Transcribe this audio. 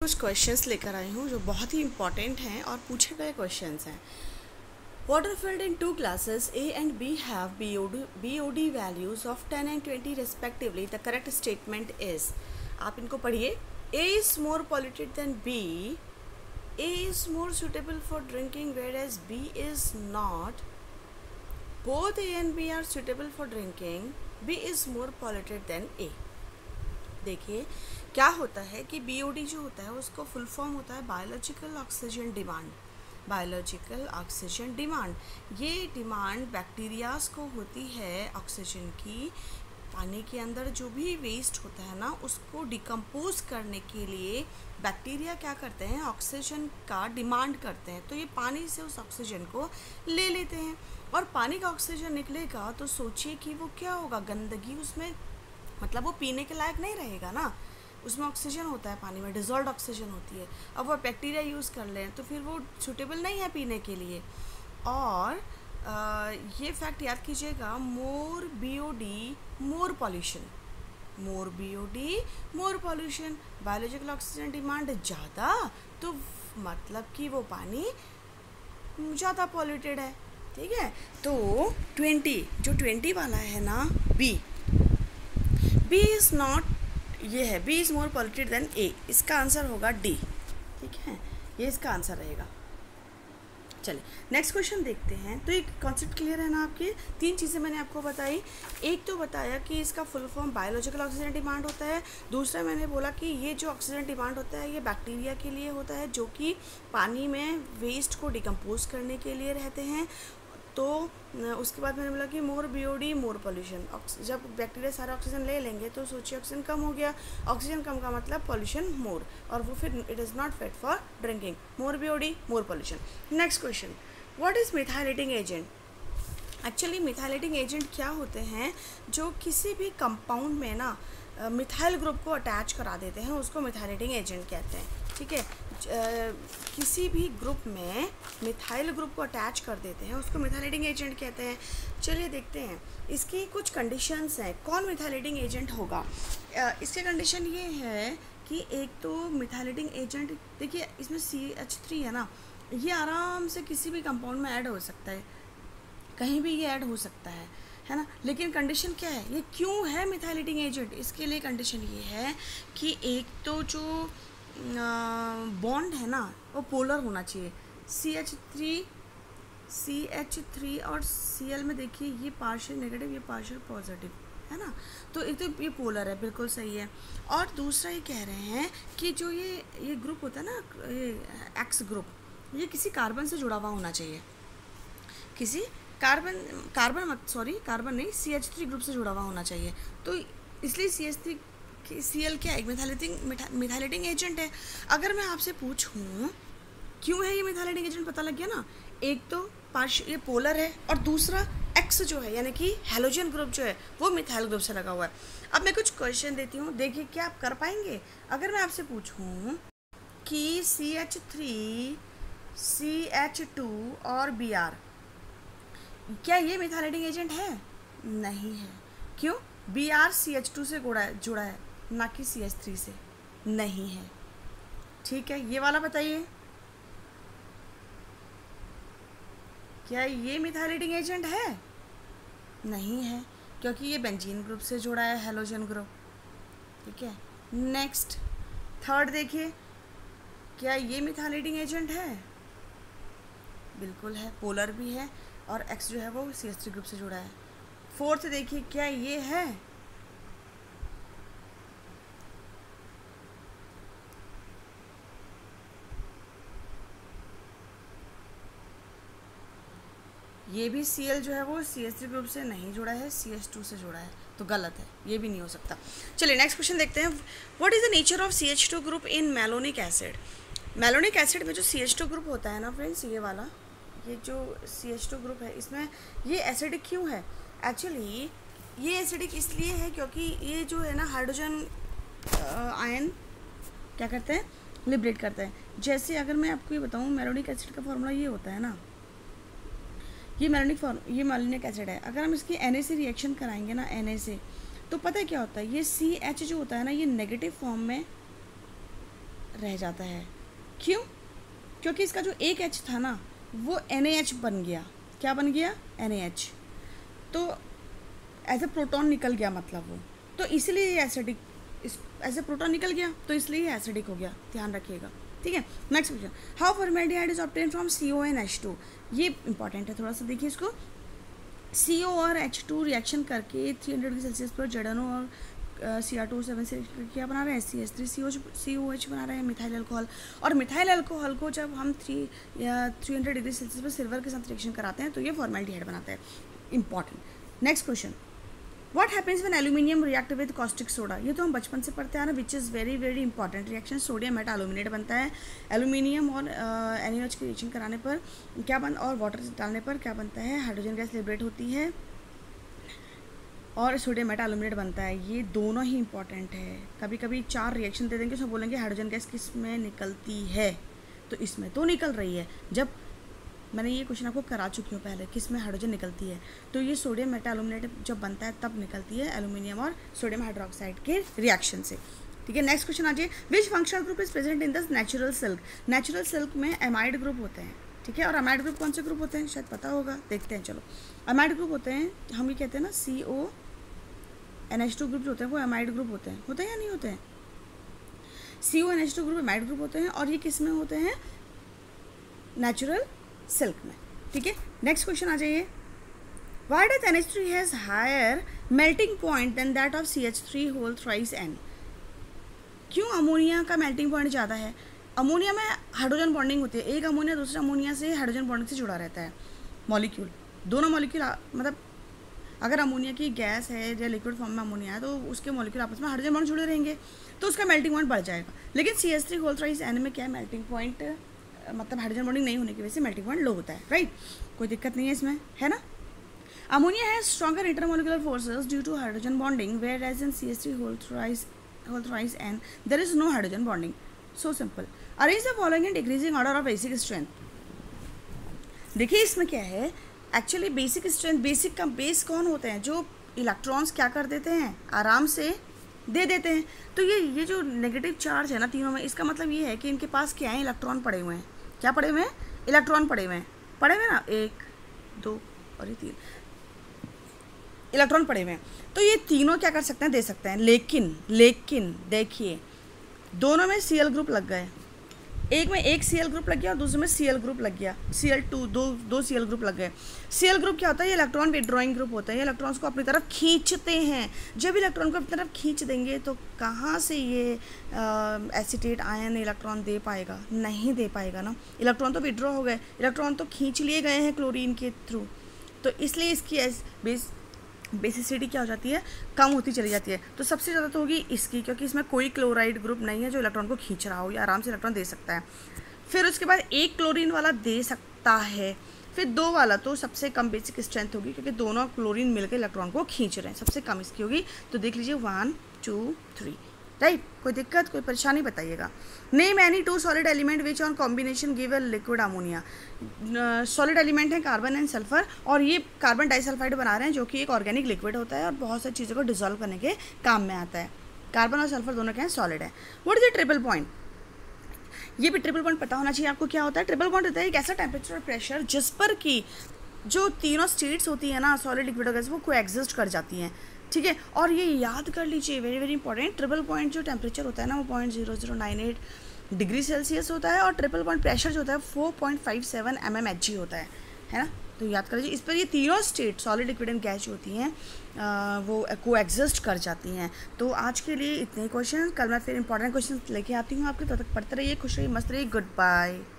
कुछ क्वेश्चंस लेकर आई हूँ जो बहुत ही इंपॉर्टेंट हैं और पूछे गए क्वेश्चंस हैं। Water filled in two classes A and B have BOD values of 10 and 20 respectively. The correct statement is, आप इनको पढ़िए। A is more polluted than B. A is more suitable for drinking whereas B is not. Both A and B are suitable for drinking. B is more polluted than A. देखिए क्या होता है कि BOD जो होता है उसको full form होता है biological oxygen demand. Biological oxygen demand, ये डिमांड बैक्टीरियाज को होती है ऑक्सीजन की। पानी के अंदर जो भी वेस्ट होता है ना, उसको डिकम्पोज करने के लिए बैक्टीरिया क्या करते हैं, ऑक्सीजन का डिमांड करते हैं। तो ये पानी से उस ऑक्सीजन को ले लेते हैं और पानी का ऑक्सीजन निकलेगा तो सोचिए कि वो क्या होगा, गंदगी उसमें, मतलब वो पीने के लायक नहीं रहेगा ना। उसमें ऑक्सीजन होता है, पानी में डिज़ोल्व ऑक्सीजन होती है। अब वो बैक्टीरिया यूज़ कर लें तो फिर वो सूटेबल नहीं है पीने के लिए। और ये फैक्ट याद कीजिएगा, मोर बीओडी मोर पॉल्यूशन, मोर BOD more pollution. Biological oxygen demand ज़्यादा तो मतलब कि वो पानी ज़्यादा पॉल्यूटेड है। ठीक है, तो 20 जो 20 वाला है ना, बी इज़ नॉट, ये है B is more polluted than A. इसका आंसर होगा डी। ठीक है, ये इसका आंसर रहेगा। चलिए नेक्स्ट क्वेश्चन देखते हैं। तो एक कॉन्सेप्ट क्लियर है ना आपके? तीन चीज़ें मैंने आपको बताई। एक तो बताया कि इसका full form biological oxygen demand होता है। दूसरा मैंने बोला कि ये जो ऑक्सीजन डिमांड होता है ये बैक्टीरिया के लिए होता है जो कि पानी में वेस्ट को डिकम्पोज करने के लिए रहते हैं। तो उसके बाद मैंने बोला कि मोर बीओडी मोर पॉल्यूशन। जब बैक्टीरिया सारा ऑक्सीजन ले लेंगे तो सोचिए ऑक्सीजन कम हो गया, ऑक्सीजन कम का मतलब पॉल्यूशन मोर, और वो फिर it is not fit for drinking. More BOD more pollution. Next question, what is methylating agent? Actually methylating agent क्या होते हैं, जो किसी भी कंपाउंड में ना मिथाइल ग्रुप को अटैच करा देते हैं, उसको मिथाइलेटिंग एजेंट कहते हैं। ठीक है, किसी भी ग्रुप में मिथाइल ग्रुप को अटैच कर देते हैं उसको मिथाइलेटिंग एजेंट कहते हैं। चलिए देखते हैं इसकी कुछ कंडीशंस हैं, कौन मिथाइलेटिंग एजेंट होगा। इसके कंडीशन ये है कि एक तो मिथाइलेटिंग एजेंट, देखिए इसमें CH3 है ना, ये आराम से किसी भी कंपाउंड में ऐड हो सकता है, कहीं भी ये ऐड हो सकता है ना। लेकिन कंडीशन क्या है, ये क्यों है मिथाइलेटिंग एजेंट? इसके लिए कंडीशन ये है कि एक तो जो बॉन्ड है ना वो पोलर होना चाहिए। CH3 और Cl में देखिए ये पार्शियल नेगेटिव, ये पार्शियल पॉजिटिव है ना, तो एक तो ये पोलर है, बिल्कुल सही है। और दूसरा ये कह रहे हैं कि जो ये ग्रुप होता है ना, ये एक्स ग्रुप, ये किसी कार्बन से जुड़ा हुआ होना चाहिए, किसी कार्बन नहीं, CH3 ग्रुप से जुड़ा हुआ होना चाहिए। तो इसलिए Cl क्या है, मिथाइलेटिंग एजेंट है। अगर मैं आपसे पूछूं क्यों है ये मिथाइलेटिंग एजेंट, पता लग गया ना। एक तो ये पोलर है और दूसरा एक्स जो है यानी कि हैलोजन ग्रुप जो है वो मिथाइल ग्रुप से लगा हुआ है। अब मैं कुछ क्वेश्चन देती हूँ, देखिए क्या आप कर पाएंगे। अगर मैं आपसे पूछूं कि CH3 CH2 और Br, क्या ये मिथाइलेटिंग एजेंट है? नहीं है। क्यों? Br CH2 से जुड़ा है ना कि CH3 से, नहीं है। ठीक है, ये वाला बताइए, क्या ये मिथाइलेटिंग एजेंट है? नहीं है, क्योंकि ये बेंजीन ग्रुप से जुड़ा है, हैलोजन ग्रुप। ठीक है, नेक्स्ट थर्ड देखिए, क्या ये मिथाइलेटिंग एजेंट है? बिल्कुल है, पोलर भी है और एक्स जो है वो CH3 ग्रुप से जुड़ा है। फोर्थ देखिए, क्या ये है? ये भी Cl जो है वो CH3 ग्रुप से नहीं जुड़ा है, CH2 से जुड़ा है, तो गलत है, ये भी नहीं हो सकता। चलिए नेक्स्ट क्वेश्चन देखते हैं। What is the nature of CH2 group in malonic acid? Malonic acid में जो CH2 ग्रुप होता है ना फ्रेंड्स, ये वाला, ये जो CH2 ग्रुप है इसमें ये एसिडिक क्यों है? एक्चुअली ये एसिडिक इसलिए है क्योंकि ये जो है ना हाइड्रोजन आयन क्या करते हैं, लिबरेट करते हैं। जैसे अगर मैं आपको ये बताऊँ, मैलोनिक एसिड का फॉर्मूला ये होता है ना, ये मैलोनिक एसिड है। अगर हम इसकी Na से रिएक्शन कराएंगे ना, Na से, तो पता है क्या होता है, ये CH जो होता है ना, ये नेगेटिव फॉर्म में रह जाता है। क्यों? क्योंकि इसका जो एक H था ना वो NaH बन गया। क्या बन गया? NaH। तो एज ए प्रोटॉन निकल गया, मतलब वो, तो इसलिए ये एसिडिक, एज ए प्रोटॉन निकल गया तो इसलिए ये एसिडिक हो गया, ध्यान रखिएगा। ठीक है, next question, how formaldehyde is obtain from CONH2। ये इंपॉर्टेंट है, थोड़ा सा देखिए इसको। CO और H2 रिएक्शन करके 300 डिग्री सेल्सियस पर ZNO और Cr2O7 से क्या बना रहे हैं? CH3COH बना रहे हैं, मिथाइल अल्कोहल। और मिथाइल अल्कोहल को जब हम 300 डिग्री सेल्सियस पर सिल्वर के साथ रिएक्शन कराते हैं तो ये फॉर्मेल्डिहाइड बनाता है। Important. Next question, what happens when aluminium react with caustic soda. ये तो हम बचपन से पढ़ते आ रहे हैं, which is very very important reaction. Sodium Meta aluminate बनता है। एल्यूमिनियम और NaOH की रिएक्शन कराने पर क्या और वाटर डालने पर क्या बनता है? हाइड्रोजन गैस लिबरेट होती है और सोडियम मेटा एल्यूमिनेट बनता है। ये दोनों ही इंपॉर्टेंट है। कभी कभी 4 रिएक्शन दे देंगे, उसमें बोलेंगे हाइड्रोजन गैस किस में निकलती है, तो इसमें तो निकल रही है। जब मैंने ये क्वेश्चन आपको करा चुकी हूँ पहले, किस में हाइड्रोजन निकलती है, तो ये सोडियम मेटा एल्यूमिनेट जब बनता है तब निकलती है एल्यूमिनियम और सोडियम हाइड्रोक्साइड के रिएक्शन से। ठीक है, नेक्स्ट क्वेश्चन आ जाइए, विच functional group is present in the natural silk. Natural silk में एमाइड ग्रुप होते हैं। ठीक है, और एमाइड ग्रुप कौन से ग्रुप होते हैं शायद पता होगा, देखते हैं। चलो, एमाइड ग्रुप होते हैं, हम ये कहते हैं ना CONH2 ग्रुप जो होते हैं वो एमाइड ग्रुप होते हैं या नहीं होते हैं? CONH2 ग्रुप एमाइड ग्रुप होते हैं और ये किस में होते हैं? नेचुरल सिल्क में। ठीक है, नेक्स्ट क्वेश्चन आ जाइए, why does NH3 has higher melting point than that of CH3 whole thrice N। क्यों अमोनिया का मेल्टिंग पॉइंट ज़्यादा है? अमोनिया में हाइड्रोजन बॉन्डिंग होती है, एक अमोनिया दूसरे अमोनिया से हाइड्रोजन बॉन्डिंग से जुड़ा रहता है मॉलिक्यूल। दोनों मॉलिक्यूल मतलब अगर अमोनिया की गैस है या लिक्विड फॉर्म में अमोनिया है तो उसके मॉलिक्यूल आपस में हाइड्रोजन बॉन्ड जुड़े रहेंगे तो उसका मेल्टिंग पॉइंट बढ़ जाएगा। लेकिन CH3 होल थ्राइस N में क्या है? मेल्टिंग पॉइंट मतलब हाइड्रोजन बॉन्डिंग नहीं होने की वजह से मेल्टिंग पॉइंट लो होता है, राइट? कोई दिक्कत नहीं है इसमें, है ना? Ammonia has stronger intermolecular forces due to hydrogen bonding, whereas in CH3 whole thrice N there is no hydrogen bonding. So simple. Arrange the following in decreasing order of basic strength. देखिए इसमें क्या है, actually basic strength, basic का base कौन होते हैं? जो electrons क्या कर देते हैं? आराम से दे देते हैं। तो ये जो नेगेटिव चार्ज है ना तीनों में, इसका मतलब ये है कि इनके पास क्या है? इलेक्ट्रॉन पड़े हुए हैं। क्या पड़े हुए हैं? इलेक्ट्रॉन पड़े हुए हैं ना, 1 2 और ये 3 इलेक्ट्रॉन पड़े हुए हैं। तो ये तीनों क्या कर सकते हैं? दे सकते हैं। लेकिन देखिए दोनों में Cl ग्रुप लग गए, एक में एक Cl ग्रुप लग गया और दूसरे में Cl ग्रुप लग गया, Cl2 दो Cl ग्रुप लग गए। Cl ग्रुप क्या होता है? ये इलेक्ट्रॉन विड्रॉइंग ग्रुप होता है, ये इलेक्ट्रॉन्स को अपनी तरफ खींचते हैं। जब इलेक्ट्रॉन को अपनी तरफ खींच देंगे तो कहाँ से ये एसीटेट आयन इलेक्ट्रॉन दे पाएगा? नहीं दे पाएगा ना, इलेक्ट्रॉन तो विड्रॉ हो गए, इलेक्ट्रॉन तो खींच लिए गए हैं क्लोरीन के थ्रू। तो इसलिए इसकी बेसिसिटी क्या हो जाती है? कम होती चली जाती है। तो सबसे ज़्यादा तो होगी इसकी, क्योंकि इसमें कोई क्लोराइड ग्रुप नहीं है जो इलेक्ट्रॉन को खींच रहा हो या आराम से इलेक्ट्रॉन दे सकता है। फिर उसके बाद एक क्लोरीन वाला दे सकता है, फिर 2 वाला तो सबसे कम बेसिक स्ट्रेंथ होगी क्योंकि दोनों क्लोरीन मिलकर इलेक्ट्रॉन को खींच रहे हैं, सबसे कम इसकी होगी। तो देख लीजिए 1 2 3, राइट? कोई दिक्कत, कोई परेशानी बताइएगा। Name any 2 solid element which on combination give a liquid ammonia. Solid element है कार्बन एंड सल्फर, और ये कार्बन डाइसल्फाइड बना रहे हैं जो कि एक ऑर्गेनिक लिक्विड होता है और बहुत सारी चीज़ों को डिसॉल्व करने के काम में आता है। कार्बन और सल्फर दोनों क्या है? सॉलिड है। What is the triple point? ये भी ट्रिपल पॉइंट पता होना चाहिए आपको। क्या होता है ट्रिपल पॉइंट? होता है एक ऐसा टेम्परेचर और प्रेशर जिस पर कि जो तीनों स्टेट्स होती है ना, सॉलिड, लिक्विड और गैस, वो कोएग्जिस्ट कर जाती हैं। ठीक है, और ये याद कर लीजिए, very very important, triple point जो टेम्परेचर होता है ना वो 0.0098 डिग्री सेल्सियस होता है और ट्रिपल पॉइंट प्रेशर जो होता है 4.57 mmHg होता है ना? तो याद कर लीजिए, इस पर ये तीनों state solid, liquid and gas जो होती हैं वो कोएग्जिस्ट कर जाती हैं। तो आज के लिए इतने ही क्वेश्चन, कल मैं फिर इंपॉर्टेंट क्वेश्चन लेके आती हूँ आपके, तब तक पढ़ते रहिए, खुश रहिए, मस्त रहिए, गुड बाय।